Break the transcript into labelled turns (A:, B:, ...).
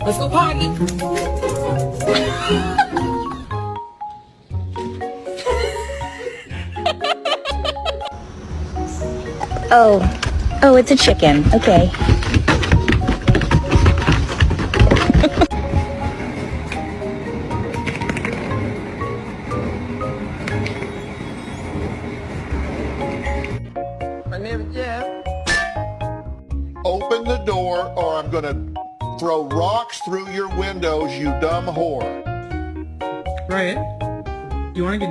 A: Let's go potty.
B: Oh, it's a chicken. Okay.
A: My name is Jeff.
C: Open the door or I'm gonna throw rocks through your windows, you dumb whore.
A: Right. Do you want to get